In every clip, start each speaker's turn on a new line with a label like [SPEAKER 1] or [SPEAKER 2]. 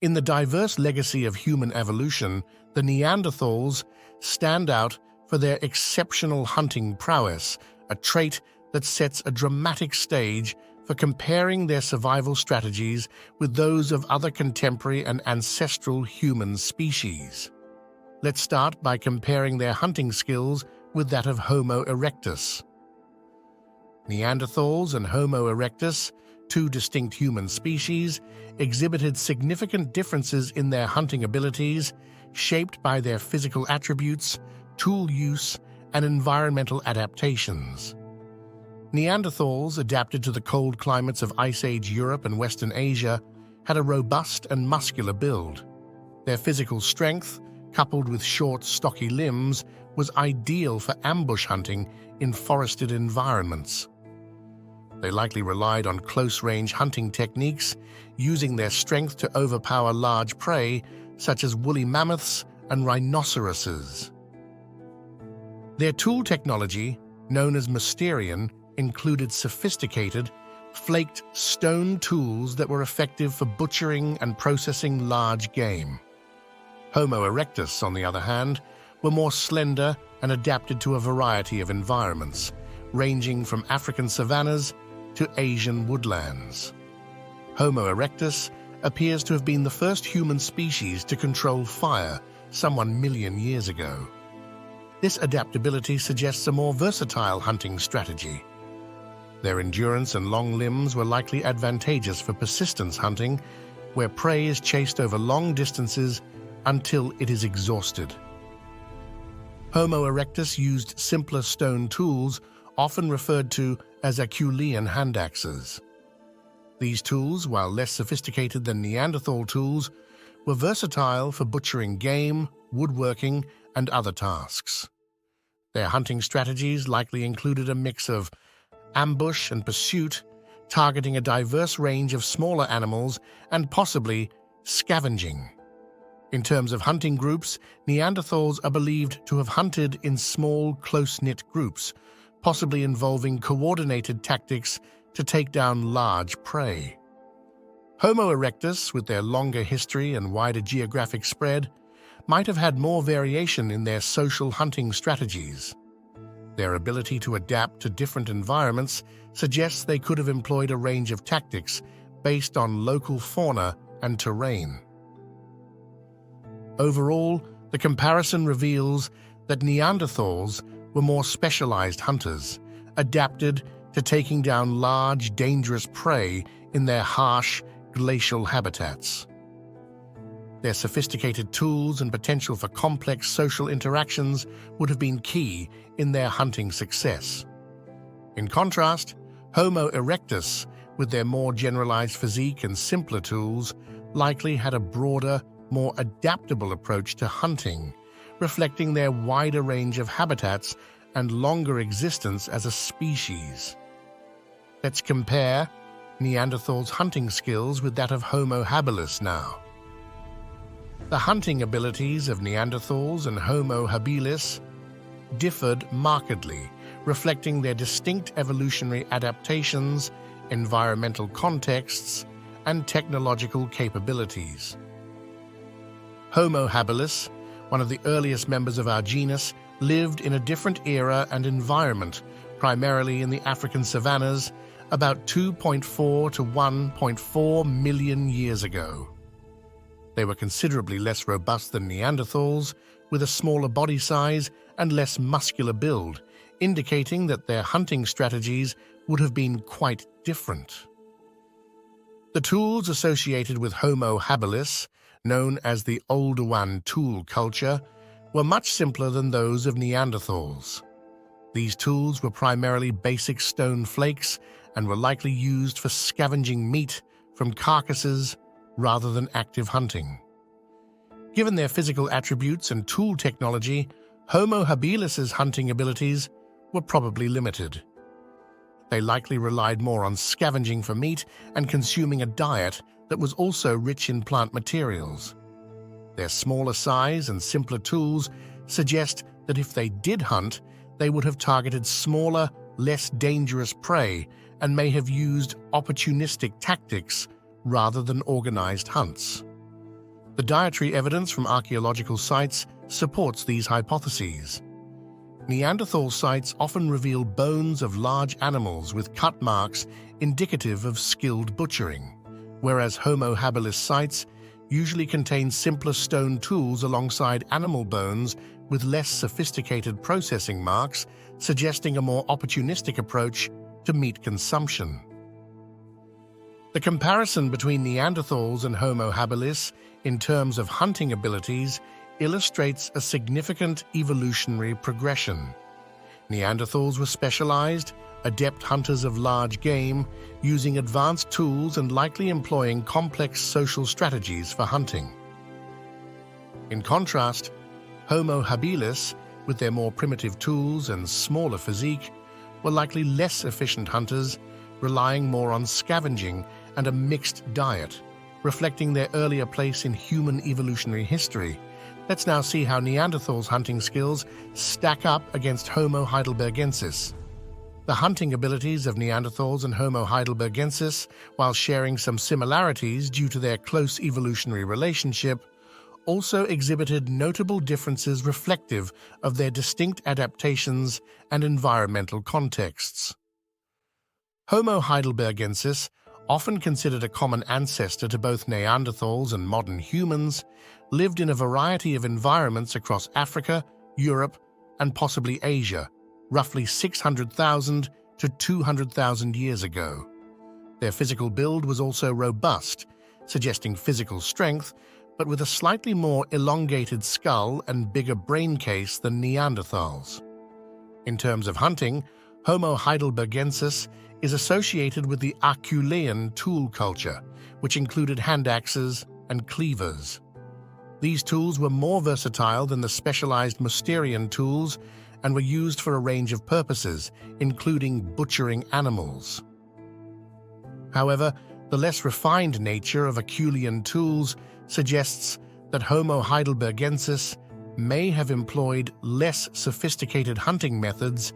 [SPEAKER 1] In the diverse legacy of human evolution, the Neanderthals stand out for their exceptional hunting prowess, a trait that sets a dramatic stage for comparing their survival strategies with those of other contemporary and ancestral human species. Let's start by comparing their hunting skills with that of Homo erectus. Neanderthals and Homo erectus, two distinct human species, exhibited significant differences in their hunting abilities, shaped by their physical attributes, tool use, and environmental adaptations. Neanderthals, adapted to the cold climates of Ice Age Europe and Western Asia, had a robust and muscular build. Their physical strength, coupled with short, stocky limbs, was ideal for ambush hunting in forested environments. They likely relied on close-range hunting techniques, using their strength to overpower large prey, such as woolly mammoths and rhinoceroses. Their tool technology, known as Mysterian, included sophisticated, flaked stone tools that were effective for butchering and processing large game. Homo erectus, on the other hand, were more slender and adapted to a variety of environments, ranging from African savannas to Asian woodlands. Homo erectus appears to have been the first human species to control fire some 1 million years ago. This adaptability suggests a more versatile hunting strategy. Their endurance and long limbs were likely advantageous for persistence hunting, where prey is chased over long distances until it is exhausted. Homo erectus used simpler stone tools, often referred to as Acheulean hand axes. These tools, while less sophisticated than Neanderthal tools, were versatile for butchering game, woodworking, and other tasks. Their hunting strategies likely included a mix of ambush and pursuit, targeting a diverse range of smaller animals, and possibly scavenging. In terms of hunting groups, Neanderthals are believed to have hunted in small, close-knit groups, possibly involving coordinated tactics to take down large prey. Homo erectus, with their longer history and wider geographic spread, might have had more variation in their social hunting strategies. Their ability to adapt to different environments suggests they could have employed a range of tactics based on local fauna and terrain. Overall, the comparison reveals that Neanderthals were more specialized hunters, adapted to taking down large, dangerous prey in their harsh, glacial habitats. Their sophisticated tools and potential for complex social interactions would have been key in their hunting success. In contrast, Homo erectus, with their more generalized physique and simpler tools, likely had a broader, more adaptable approach to hunting, reflecting their wider range of habitats and longer existence as a species. Let's compare Neanderthals' hunting skills with that of Homo habilis now. The hunting abilities of Neanderthals and Homo habilis differed markedly, reflecting their distinct evolutionary adaptations, environmental contexts, and technological capabilities. Homo habilis, one of the earliest members of our genus, lived in a different era and environment, primarily in the African savannas, about 2.4 to 1.4 million years ago. They were considerably less robust than Neanderthals, with a smaller body size and less muscular build, indicating that their hunting strategies would have been quite different. The tools associated with Homo habilis, known as the Older One tool culture, were much simpler than those of Neanderthals. These tools were primarily basic stone flakes and were likely used for scavenging meat from carcasses rather than active hunting. Given their physical attributes and tool technology, Homo habilis' hunting abilities were probably limited. They likely relied more on scavenging for meat and consuming a diet that was also rich in plant materials. Their smaller size and simpler tools suggest that if they did hunt, they would have targeted smaller, less dangerous prey and may have used opportunistic tactics rather than organized hunts. The dietary evidence from archaeological sites supports these hypotheses. Neanderthal sites often reveal bones of large animals with cut marks indicative of skilled butchering, whereas Homo habilis sites usually contain simpler stone tools alongside animal bones with less sophisticated processing marks, suggesting a more opportunistic approach to meat consumption. The comparison between Neanderthals and Homo habilis in terms of hunting abilities illustrates a significant evolutionary progression. Neanderthals were specialized, adept hunters of large game, using advanced tools and likely employing complex social strategies for hunting. In contrast, Homo habilis, with their more primitive tools and smaller physique, were likely less efficient hunters, relying more on scavenging and a mixed diet, reflecting their earlier place in human evolutionary history. Let's now see how Neanderthals' hunting skills stack up against Homo heidelbergensis. The hunting abilities of Neanderthals and Homo heidelbergensis, while sharing some similarities due to their close evolutionary relationship, also exhibited notable differences reflective of their distinct adaptations and environmental contexts. Homo heidelbergensis, often considered a common ancestor to both Neanderthals and modern humans, lived in a variety of environments across Africa, Europe, and possibly Asia, roughly 600,000 to 200,000 years ago. Their physical build was also robust, suggesting physical strength, but with a slightly more elongated skull and bigger brain case than Neanderthals. In terms of hunting, Homo heidelbergensis is associated with the Acheulean tool culture, which included hand axes and cleavers. These tools were more versatile than the specialized Mousterian tools and were used for a range of purposes, including butchering animals. However, the less refined nature of Acheulean tools suggests that Homo heidelbergensis may have employed less sophisticated hunting methods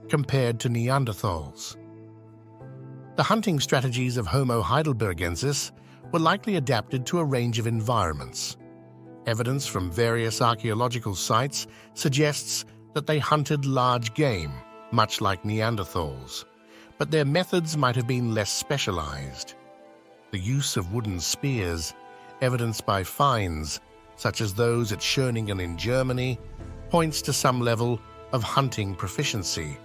[SPEAKER 1] compared to Neanderthals. The hunting strategies of Homo heidelbergensis were likely adapted to a range of environments. Evidence from various archaeological sites suggests that they hunted large game, much like Neanderthals, but their methods might have been less specialized. The use of wooden spears, evidenced by finds, such as those at Schöningen in Germany, points to some level of hunting proficiency,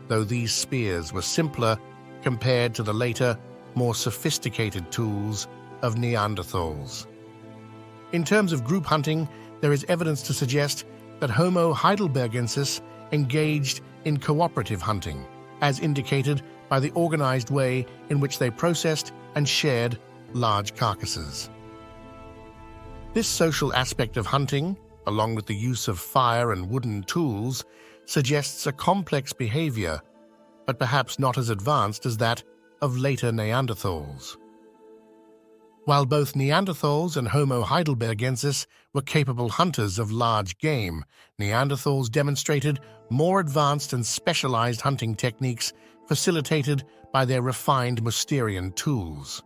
[SPEAKER 1] though these spears were simpler compared to the later, more sophisticated tools of Neanderthals. In terms of group hunting, there is evidence to suggest that Homo heidelbergensis engaged in cooperative hunting, as indicated by the organized way in which they processed and shared large carcasses. This social aspect of hunting, along with the use of fire and wooden tools, suggests a complex behavior, but perhaps not as advanced as that of later Neanderthals. While both Neanderthals and Homo heidelbergensis were capable hunters of large game, Neanderthals demonstrated more advanced and specialized hunting techniques facilitated by their refined Mousterian tools.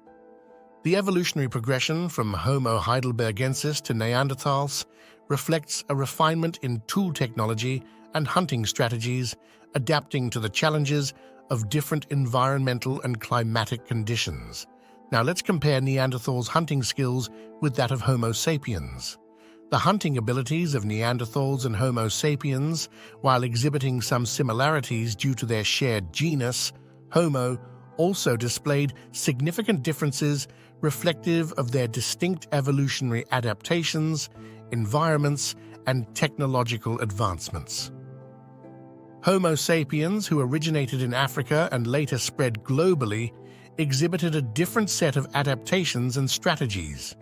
[SPEAKER 1] The evolutionary progression from Homo heidelbergensis to Neanderthals reflects a refinement in tool technology and hunting strategies, adapting to the challenges of different environmental and climatic conditions. Now let's compare Neanderthals' hunting skills with that of Homo sapiens. The hunting abilities of Neanderthals and Homo sapiens, while exhibiting some similarities due to their shared genus, Homo, also displayed significant differences reflective of their distinct evolutionary adaptations, environments, and technological advancements. Homo sapiens, who originated in Africa and later spread globally, exhibited a different set of adaptations and strategies.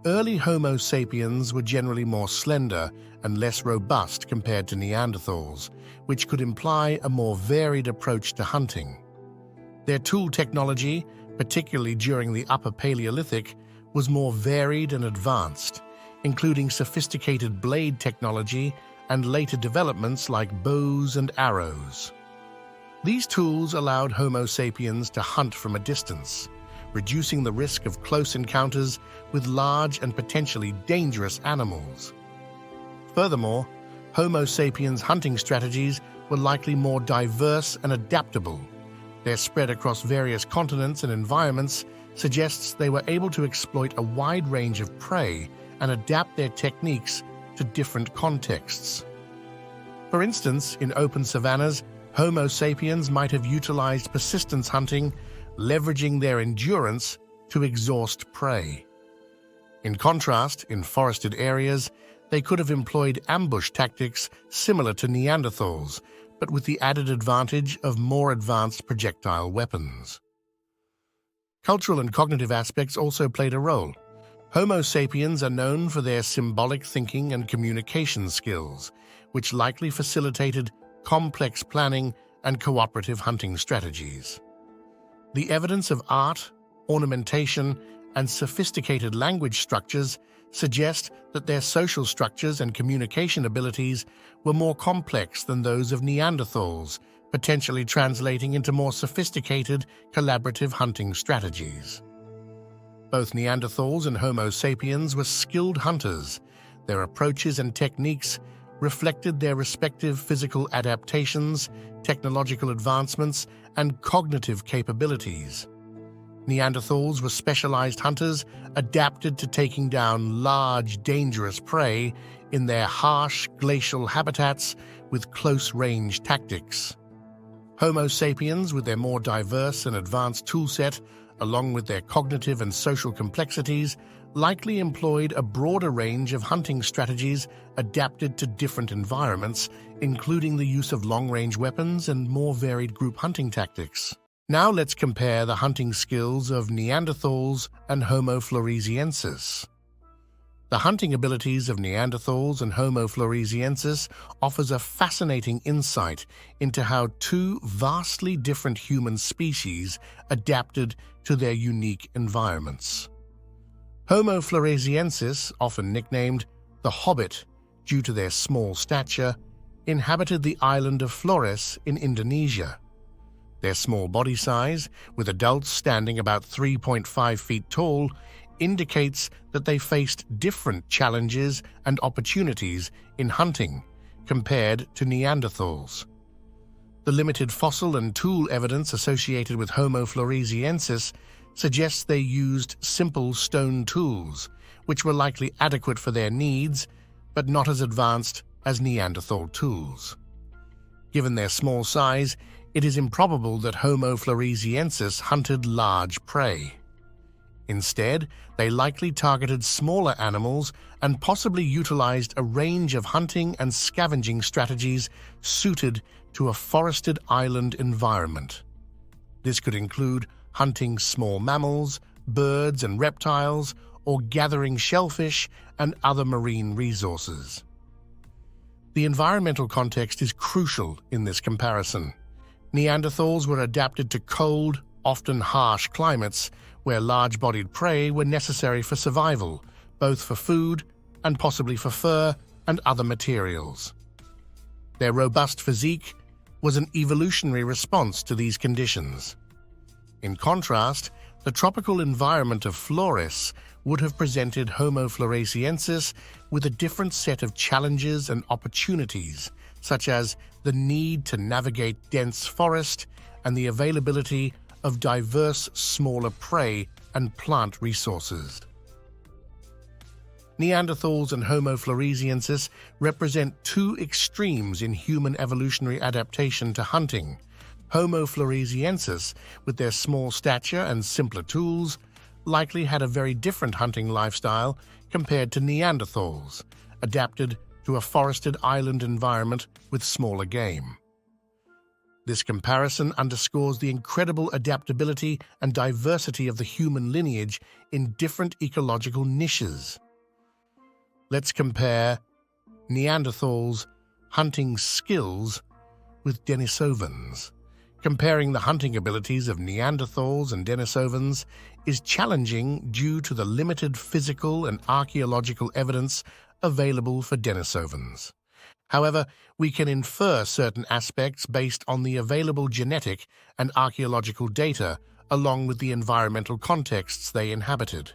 [SPEAKER 1] Early Homo sapiens were generally more slender and less robust compared to Neanderthals, which could imply a more varied approach to hunting. Their tool technology, particularly during the Upper Paleolithic, was more varied and advanced, including sophisticated blade technology and later developments like bows and arrows. These tools allowed Homo sapiens to hunt from a distance, reducing the risk of close encounters with large and potentially dangerous animals. Furthermore, Homo sapiens hunting strategies were likely more diverse and adaptable. Their spread across various continents and environments suggests they were able to exploit a wide range of prey and adapt their techniques to different contexts. For instance, in open savannas, Homo sapiens might have utilized persistence hunting, leveraging their endurance to exhaust prey. In contrast, in forested areas, they could have employed ambush tactics similar to Neanderthals, but with the added advantage of more advanced projectile weapons. Cultural and cognitive aspects also played a role. Homo sapiens are known for their symbolic thinking and communication skills, which likely facilitated complex planning and cooperative hunting strategies. The evidence of art, ornamentation, and sophisticated language structures suggest that their social structures and communication abilities were more complex than those of Neanderthals, potentially translating into more sophisticated, collaborative hunting strategies. Both Neanderthals and Homo sapiens were skilled hunters. Their approaches and techniques reflected their respective physical adaptations, technological advancements, and cognitive capabilities. Neanderthals were specialized hunters adapted to taking down large, dangerous prey in their harsh, glacial habitats with close-range tactics. Homo sapiens, with their more diverse and advanced toolset, along with their cognitive and social complexities, likely employed a broader range of hunting strategies adapted to different environments, including the use of long-range weapons and more varied group hunting tactics. Now let's compare the hunting skills of Neanderthals and Homo Floresiensis. The hunting abilities of Neanderthals and Homo Floresiensis offers a fascinating insight into how two vastly different human species adapted to their unique environments. Homo Floresiensis, often nicknamed the Hobbit due to their small stature, inhabited the island of Flores in Indonesia. Their small body size, with adults standing about 3.5 feet tall, indicates that they faced different challenges and opportunities in hunting compared to Neanderthals. The limited fossil and tool evidence associated with Homo Floresiensis suggests they used simple stone tools, which were likely adequate for their needs, but not as advanced as Neanderthal tools. Given their small size, it is improbable that Homo Floresiensis hunted large prey. Instead, they likely targeted smaller animals and possibly utilized a range of hunting and scavenging strategies suited to a forested island environment. This could include hunting small mammals, birds and reptiles, or gathering shellfish and other marine resources. The environmental context is crucial in this comparison. Neanderthals were adapted to cold, often harsh climates where large-bodied prey were necessary for survival, both for food and possibly for fur and other materials. Their robust physique was an evolutionary response to these conditions. In contrast, the tropical environment of Flores would have presented Homo Floresiensis with a different set of challenges and opportunities, such as the need to navigate dense forest and the availability of diverse smaller prey and plant resources. Neanderthals and Homo Floresiensis represent two extremes in human evolutionary adaptation to hunting. Homo Floresiensis, with their small stature and simpler tools, likely had a very different hunting lifestyle compared to Neanderthals, adapted to a forested island environment with smaller game. This comparison underscores the incredible adaptability and diversity of the human lineage in different ecological niches. Let's compare Neanderthals' hunting skills with Denisovans. Comparing the hunting abilities of Neanderthals and Denisovans is challenging due to the limited physical and archaeological evidence available for Denisovans. However, we can infer certain aspects based on the available genetic and archaeological data along with the environmental contexts they inhabited.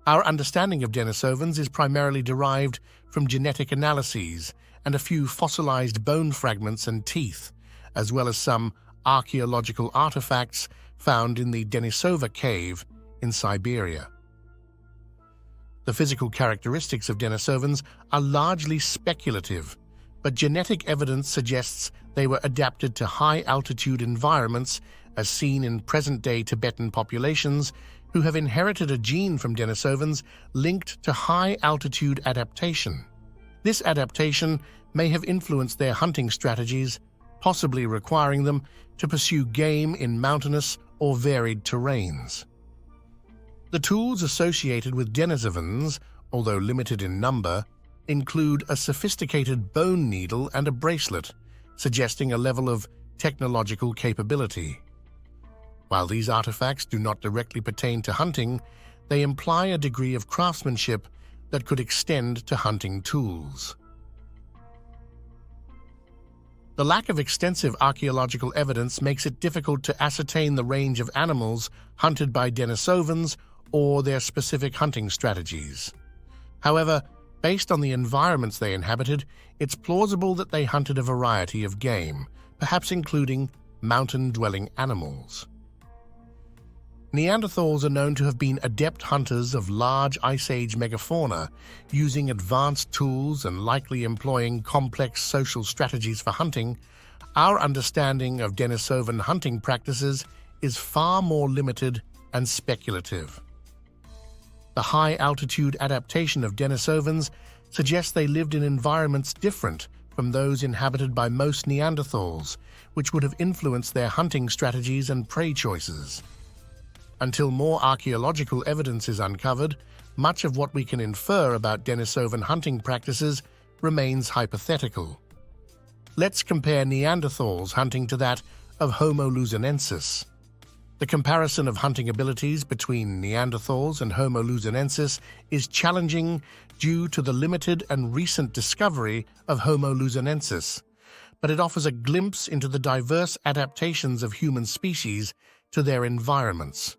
[SPEAKER 1] Our understanding of Denisovans is primarily derived from genetic analyses and a few fossilized bone fragments and teeth, as well as some archaeological artifacts found in the Denisova cave in Siberia. The physical characteristics of Denisovans are largely speculative, but genetic evidence suggests they were adapted to high-altitude environments as seen in present-day Tibetan populations who have inherited a gene from Denisovans linked to high-altitude adaptation. This adaptation may have influenced their hunting strategies, possibly requiring them to pursue game in mountainous or varied terrains. The tools associated with Denisovans, although limited in number, include a sophisticated bone needle and a bracelet, suggesting a level of technological capability. While these artifacts do not directly pertain to hunting, they imply a degree of craftsmanship that could extend to hunting tools. The lack of extensive archaeological evidence makes it difficult to ascertain the range of animals hunted by Denisovans or their specific hunting strategies. However, based on the environments they inhabited, it's plausible that they hunted a variety of game, perhaps including mountain-dwelling animals. Neanderthals are known to have been adept hunters of large Ice Age megafauna, using advanced tools and likely employing complex social strategies for hunting. Our understanding of Denisovan hunting practices is far more limited and speculative. The high-altitude adaptation of Denisovans suggests they lived in environments different from those inhabited by most Neanderthals, which would have influenced their hunting strategies and prey choices. Until more archaeological evidence is uncovered, much of what we can infer about Denisovan hunting practices remains hypothetical. Let's compare Neanderthals' hunting to that of Homo Luzonensis. The comparison of hunting abilities between Neanderthals and Homo Luzonensis is challenging due to the limited and recent discovery of Homo Luzonensis, but it offers a glimpse into the diverse adaptations of human species to their environments.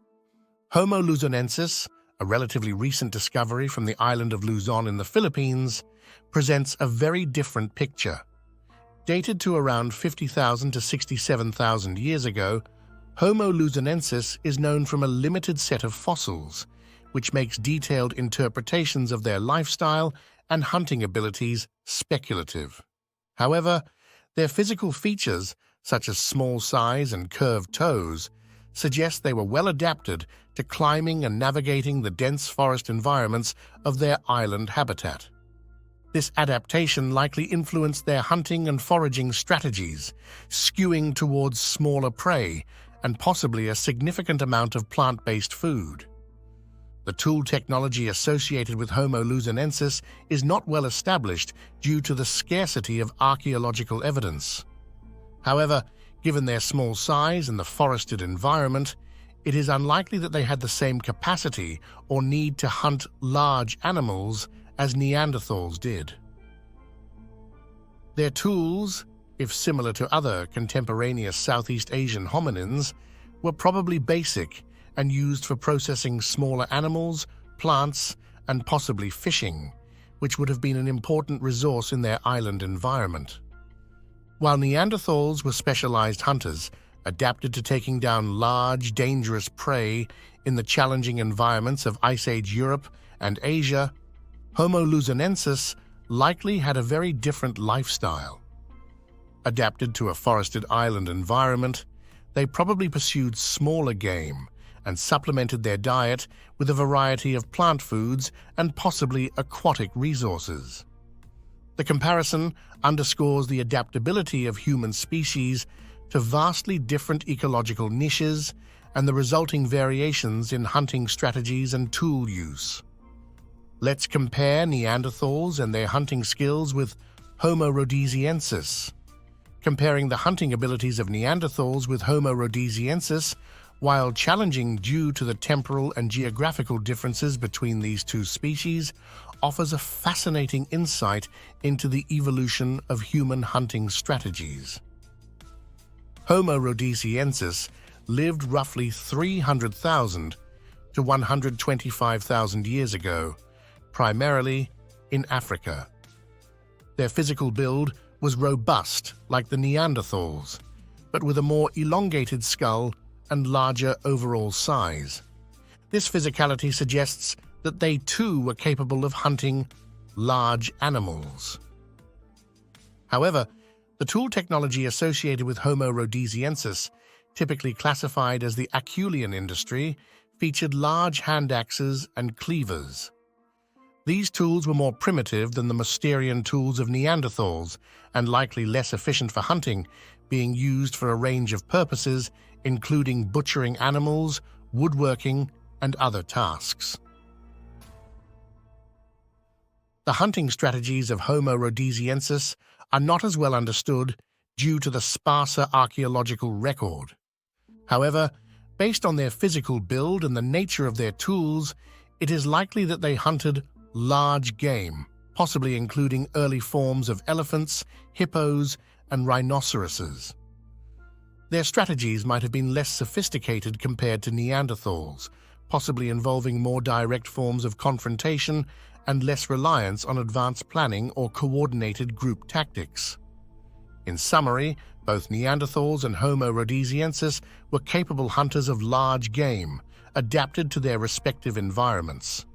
[SPEAKER 1] Homo Luzonensis, a relatively recent discovery from the island of Luzon in the Philippines, presents a very different picture. Dated to around 50,000 to 67,000 years ago, Homo Luzonensis is known from a limited set of fossils, which makes detailed interpretations of their lifestyle and hunting abilities speculative. However, their physical features, such as small size and curved toes, suggest they were well adapted to climbing and navigating the dense forest environments of their island habitat. This adaptation likely influenced their hunting and foraging strategies, skewing towards smaller prey and possibly a significant amount of plant-based food. The tool technology associated with Homo Luzonensis is not well established due to the scarcity of archaeological evidence. However, given their small size and the forested environment, it is unlikely that they had the same capacity or need to hunt large animals as Neanderthals did. Their tools, if similar to other contemporaneous Southeast Asian hominins, were probably basic and used for processing smaller animals, plants, and possibly fishing, which would have been an important resource in their island environment. While Neanderthals were specialized hunters, adapted to taking down large, dangerous prey in the challenging environments of Ice Age Europe and Asia, Homo Luzonensis likely had a very different lifestyle. Adapted to a forested island environment, they probably pursued smaller game and supplemented their diet with a variety of plant foods and possibly aquatic resources. The comparison underscores the adaptability of human species to vastly different ecological niches and the resulting variations in hunting strategies and tool use. Let's compare Neanderthals and their hunting skills with Homo Rhodesiensis. Comparing the hunting abilities of Neanderthals with Homo Rhodesiensis, while challenging due to the temporal and geographical differences between these two species, offers a fascinating insight into the evolution of human hunting strategies. Homo Rhodesiensis lived roughly 300,000 to 125,000 years ago, primarily in Africa. Their physical build was robust like the Neanderthals, but with a more elongated skull and larger overall size. This physicality suggests that they too were capable of hunting large animals. However, the tool technology associated with Homo Rhodesiensis, typically classified as the Acheulean industry, featured large hand axes and cleavers. These tools were more primitive than the Mousterian tools of Neanderthals and likely less efficient for hunting, being used for a range of purposes, including butchering animals, woodworking, and other tasks. The hunting strategies of Homo Rhodesiensis are not as well understood due to the sparser archaeological record. However, based on their physical build and the nature of their tools, it is likely that they hunted large game, possibly including early forms of elephants, hippos, and rhinoceroses. Their strategies might have been less sophisticated compared to Neanderthals, possibly involving more direct forms of confrontation and less reliance on advanced planning or coordinated group tactics. In summary, both Neanderthals and Homo Rhodesiensis were capable hunters of large game, adapted to their respective environments.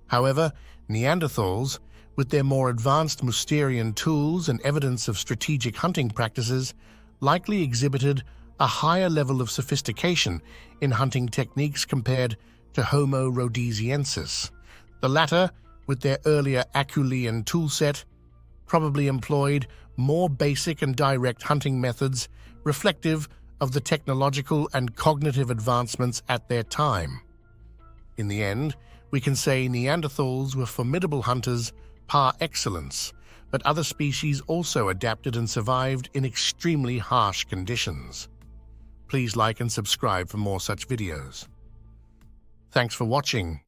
[SPEAKER 1] However, Neanderthals, with their more advanced Mousterian tools and evidence of strategic hunting practices, likely exhibited a higher level of sophistication in hunting techniques compared to Homo Rhodesiensis. The latter, with their earlier Acheulean toolset, probably employed more basic and direct hunting methods reflective of the technological and cognitive advancements at their time. In the end, we can say Neanderthals were formidable hunters par excellence, but other species also adapted and survived in extremely harsh conditions. Please like and subscribe for more such videos. Thanks for watching.